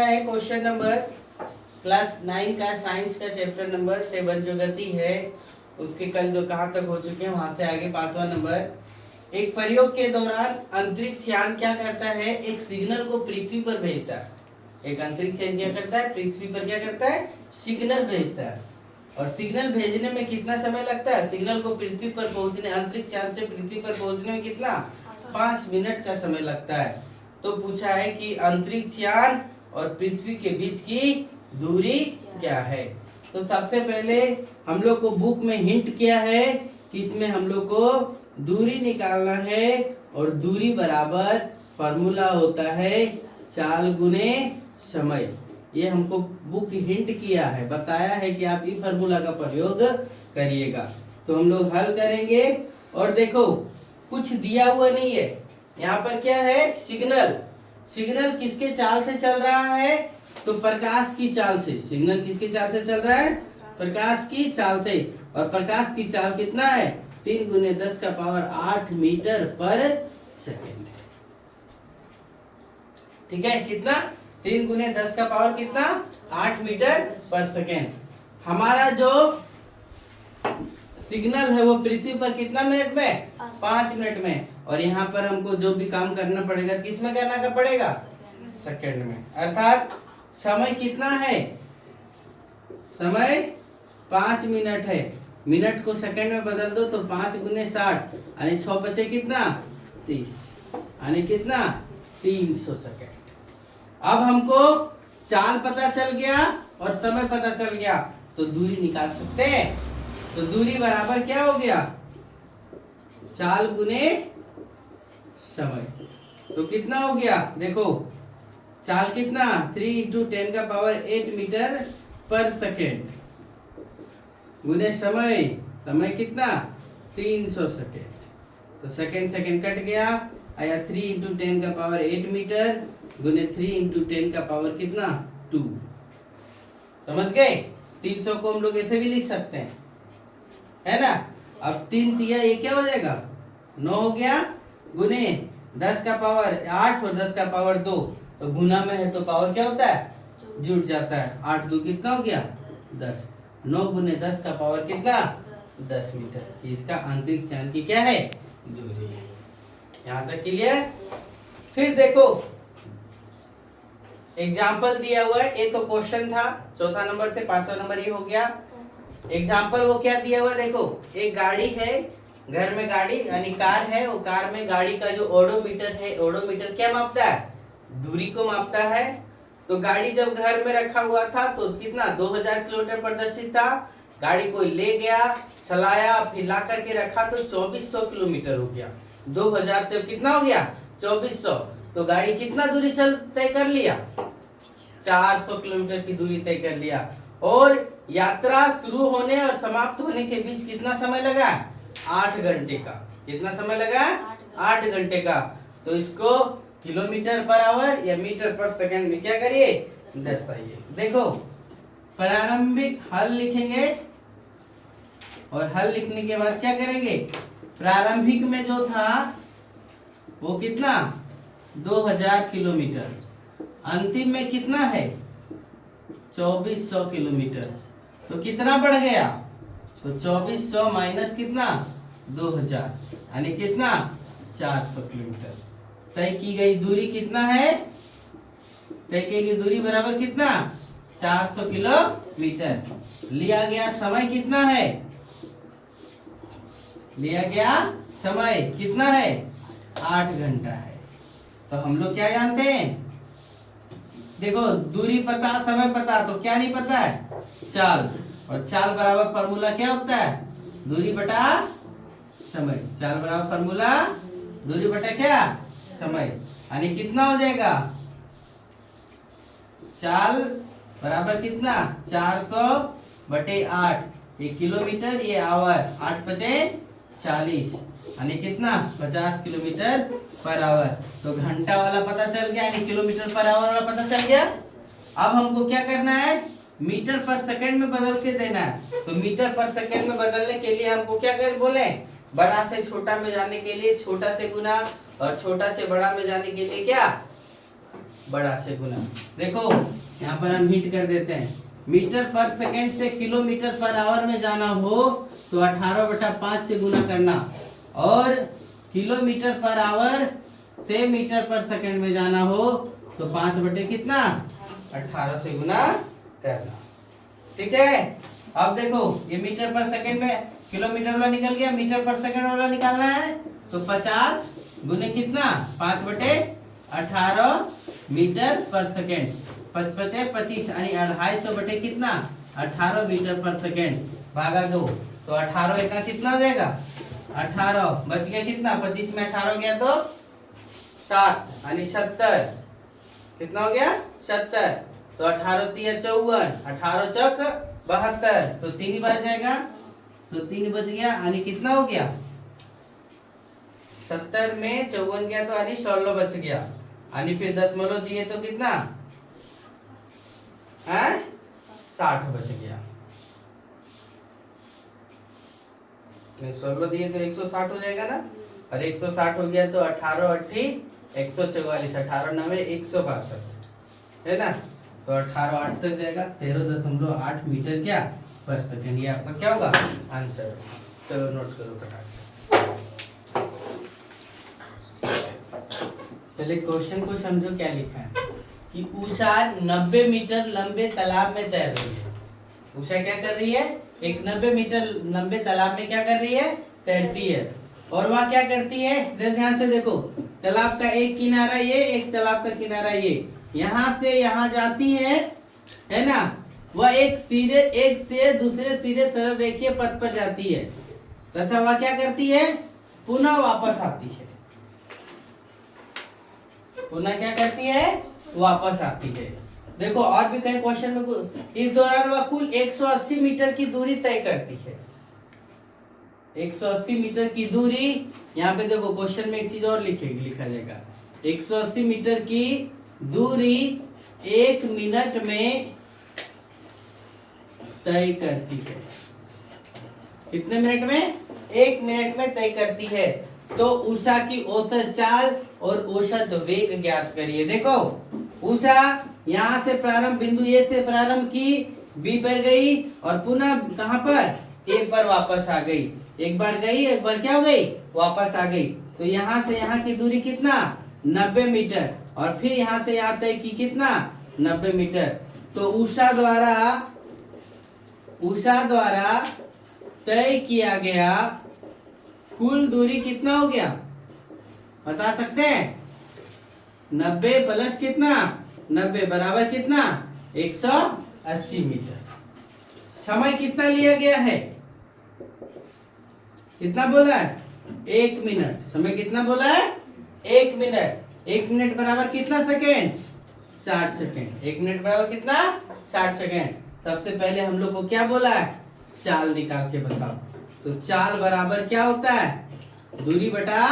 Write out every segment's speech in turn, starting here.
है question number class 9 का science का चैप्टर नंबर 7 जो गति है उसके कल जो कहाँ तक हो चुके हैं वहां से आगे 5वां नंबर। एक प्रयोग के दौरान अंतरिक्ष यान क्या करता है, एक सिग्नल को पृथ्वी पर भेजता है। एक अंतरिक्ष यान क्या करता है, पृथ्वी पर क्या करता है, सिग्नल भेजता है। और सिग्नल भेजने में कितना समय लगता है, सिग्नल को पृथ्वी पर पहुंचने, अंतरिक्ष यान से पृथ्वी पर पहुंचने में कितना, 5 मिनट का समय लगता है। तो पूछा है कि अंतरिक्ष यान और पृथ्वी के बीच की दूरी क्या है। तो सबसे पहले हम लोग को बुक में हिंट किया है कि इसमें हम लोग को दूरी निकालना है और दूरी बराबर फॉर्मूला होता है चाल गुने समय। ये हमको बुक हिंट किया है, बताया है कि आप इस फॉर्मूला का प्रयोग करिएगा। तो हम लोग हल करेंगे और देखो कुछ दिया हुआ नहीं है। यहाँ पर क्या है, सिग्नल। सिग्नल किसके चाल से चल रहा है, तो प्रकाश की चाल से। सिग्नल किसकी चाल से चल रहा है, प्रकाश की चाल से। और प्रकाश की चाल कितना है, 3 × 10⁸ मीटर पर सेकेंड। ठीक है, कितना, 3 × 10⁸ कितना, 8 मीटर पर सेकेंड। हमारा जो सिग्नल है वो पृथ्वी पर कितना मिनट में, 5 मिनट में। और यहाँ पर हमको जो भी काम करना पड़ेगा किस में करना का पड़ेगा, सेकेंड में। अर्थात समय कितना है, समय 5 मिनट है। मिनट को सेकंड में बदल दो तो 5 × 60 यानी 6 बचे कितना, 30 यानी कितना, 300 सेकंड। अब हमको चाल पता चल गया और समय पता चल गया तो दूरी निकाल सकते हैं। तो दूरी बराबर क्या हो गया, चाल गुने समय। तो कितना हो गया, देखो चाल कितना, 3 × 10⁸ मीटर पर सेकेंड गुने समय, समय कितना, 300 सेकेंड। तो सेकेंड सेकेंड कट गया, आया 3 × 10⁸ मीटर गुने 3 × 10⁸ कितना, 2। समझ गए। 300 को हम लोग ऐसे भी लिख सकते हैं, है ना। अब 3 तिया ये क्या हो जाएगा, 9 हो गया, गुने 10⁸8 और 10⁻²। तो गुना में है तो पावर क्या होता है, जुड़ जाता है। 8 2 कितना हो गया, 10। 9 × 10⁻⁴ कितना, 10 मीटर। इसका अंतरिक्ष यान की क्या है, दूरी है। यहाँ तक क्लियर। फिर देखो एग्जाम्पल दिया हुआ है, ये तो क्वेश्चन था, चौथा नंबर से 5वां नंबर ये हो गया। एग्जाम्पल वो क्या दिया हुआ, देखो एक गाड़ी है, घर में गाड़ी यानी कार है। वो कार में गाड़ी का जो ओडोमीटर है, ओडोमीटर क्या मापता है, दूरी को मापता है। तो गाड़ी जब घर में रखा हुआ था तो कितना, 2000 किलोमीटर प्रदर्शित था। गाड़ी कोई ले गया, चलाया, फिर ला करके रखा तो 2400 किलोमीटर हो गया। 2000 से कितना हो गया, 2400। तो गाड़ी कितना दूरी तय कर लिया, 400 किलोमीटर की दूरी तय कर लिया। और यात्रा शुरू होने और समाप्त होने के बीच कितना समय लगा, 8 घंटे का। कितना समय लगा, 8 घंटे का। तो इसको किलोमीटर पर आवर या मीटर पर सेकंड में क्या करिए, दर्शाइए। देखो प्रारंभिक हल लिखेंगे और हल लिखने के बाद क्या करेंगे, प्रारंभिक में जो था वो कितना, 2000 किलोमीटर। अंतिम में कितना है, 2400 किलोमीटर। तो कितना बढ़ गया, तो 2400 माइनस कितना, 2000 यानी कितना, 400 किलोमीटर। तय की गई दूरी कितना है, तय की गई दूरी बराबर कितना, 400 किलोमीटर। लिया गया समय कितना है, लिया गया समय कितना है, 8 घंटा है। तो हम लोग क्या जानते हैं, देखो दूरी पता समय पता, तो क्या नहीं पता है, चाल। और चाल बराबर फॉर्मूला क्या होता है, दूरी बटा समय। चाल बराबर फॉर्मूला दूरी बटा क्या, समय। यानी कितना हो जाएगा, चाल बराबर कितना, 400/8। ये किलोमीटर, ये आवर, 8 × 5 = 40 यानी कितना, 50 किलोमीटर पर आवर। तो घंटा वाला पता चल गया, यानी किलोमीटर पर आवर वाला पता चल गया। अब हमको क्या करना है, मीटर पर सेकंड में बदल के देना है। तो मीटर पर सेकंड में बदलने के लिए हमको क्या कर बोले, बड़ा से छोटा में जाने के लिए छोटा से गुना और छोटा से बड़ा में जाने के लिए क्या, बड़ा से गुना। देखो यहाँ पर हम हिट कर देते हैं, मीटर पर सेकंड से किलोमीटर पर आवर में जाना हो तो 18/5 से गुना करना, और किलोमीटर पर आवर से मीटर पर सेकंड में जाना हो तो 5 बटे कितना 18 से गुना करना। ठीक है। अब देखो ये मीटर पर सेकंड में किलोमीटर वाला निकल गया, मीटर पर सेकंड वाला निकालना है तो 50 गुने कितना 5/18 मीटर पर सेकंड, 25 यानी 250 बटे कितना 18 मीटर पर सेकंड भागा 2, तो 18 एक का कितना हो जाएगा 18, बच गया कितना 25 में 18 गया तो 7 यानी 70, कितना हो गया 70, तो 18 3 54, 18 चौक 72, तो 3 ही बच जाएगा, तो 3 बच गया यानी कितना हो गया 70 में 54 गया तो यानी 16 बच गया, यानी फिर दशमलव दिए तो कितना है 60 बच गया, 16 दिए तो 160 हो जाएगा ना, और 160 हो गया तो 18 8 144, 18 9 162 है ना, तो 18 8 तक जाएगा 13.8 मीटर क्या पर सेकंड, ये आपका क्या होगा आंसर। चलो नोट करो फटाफट। पहले क्वेश्चन को समझो क्या लिखा है कि उषा 90 मीटर लंबे तालाब में तैर रही है। उषा क्या कर रही है, एक 90 मीटर लंबे तालाब में क्या कर रही है तैरती है, और वह क्या करती है ध्यान से देखो, तालाब का एक किनारा ये, एक तालाब का किनारा ये, यहाँ से यहाँ जाती है ना, वह एक से दूसरे सिरे सरल रेखीय पथ पर जाती है तथा वह क्या करती है पुनः वापस आती है, पुनः क्या करती है वापस आती है। देखो और भी कई क्वेश्चन में इस दौरान वह कुल 180 मीटर की दूरी तय करती है, 180 मीटर की दूरी, यहाँ पे देखो क्वेश्चन में एक चीज और लिखा जाएगा, 180 मीटर की दूरी 1 मिनट में तय करती है। कितने मिनट में 1 मिनट में तय करती है। तो उषा की औसत चाल और औसत वेग ज्ञात करिए। देखो उषा यहाँ से प्रारंभ बिंदु ए से प्रारंभ की, बी पर गई और पुनः कहां पर ए पर वापस आ गई, एक बार गई एक बार क्या हो गई वापस आ गई, तो यहाँ से यहाँ की दूरी कितना 90 मीटर, और फिर यहाँ से यहाँ तय की कितना 90 मीटर। तो उषा द्वारा तय किया गया कुल दूरी कितना हो गया बता सकते हैं, 90 प्लस कितना 90 बराबर कितना 180 मीटर। समय कितना लिया गया है, कितना बोला है 1 मिनट, समय कितना बोला है 1 मिनट, 1 मिनट बराबर कितना सेकेंड 60 सेकेंड, 1 मिनट बराबर कितना 60 सेकेंड। सबसे पहले हम लोग को क्या बोला है चाल निकाल के बताओ, तो चाल बराबर क्या होता है दूरी बटा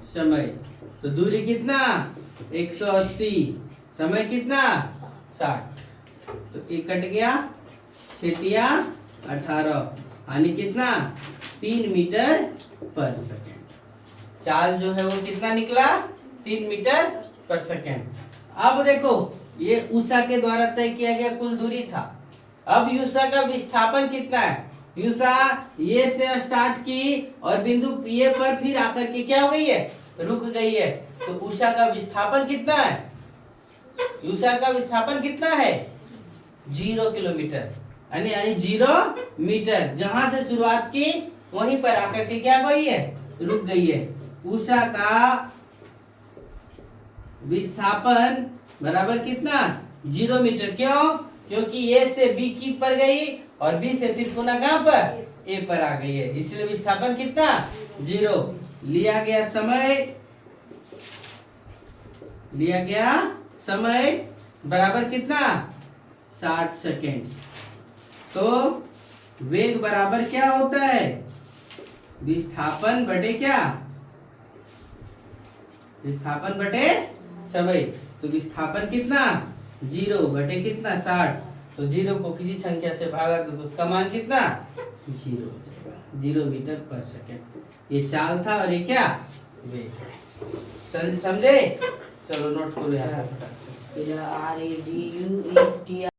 समय, तो दूरी कितना 180, समय कितना 60, तो एक कट गया 6 18 यानी कितना 3 मीटर पर सेकेंड। चाल जो है वो कितना निकला 3 मीटर पर सेकेंड। अब देखो ये उषा के द्वारा तय किया गया कुल दूरी था, अब उषा का विस्थापन कितना है, उषा ये से स्टार्ट की और बिंदु ए पर फिर आकर के क्या हो गई है रुक गई है, तो उषा का विस्थापन कितना है, उषा का विस्थापन कितना है 0 किलोमीटर, यानी 0 मीटर, जहां से शुरुआत की वहीं पर आकर के क्या गई है रुक गई है। उषा का विस्थापन बराबर कितना 0 मीटर, क्यों, क्योंकि ए से बी की पर गई और बी से फिर पुनः कहां पर ए पर आ गई है, इसलिए विस्थापन कितना 0। लिया गया समय बराबर कितना 60 सेकेंड। तो वेग बराबर क्या होता है विस्थापन बटे क्या, विस्थापन बटे समय, तो विस्थापन कितना 0 बटे कितना 60, तो 0 को किसी संख्या से भागा तो उसका मान कितना 0 हो जाएगा, 0 मीटर पर सेकेंड। ये चाल था और ये क्या वेग, समझे। चलो नोट करो यहाँ पे फटाक से। RADUET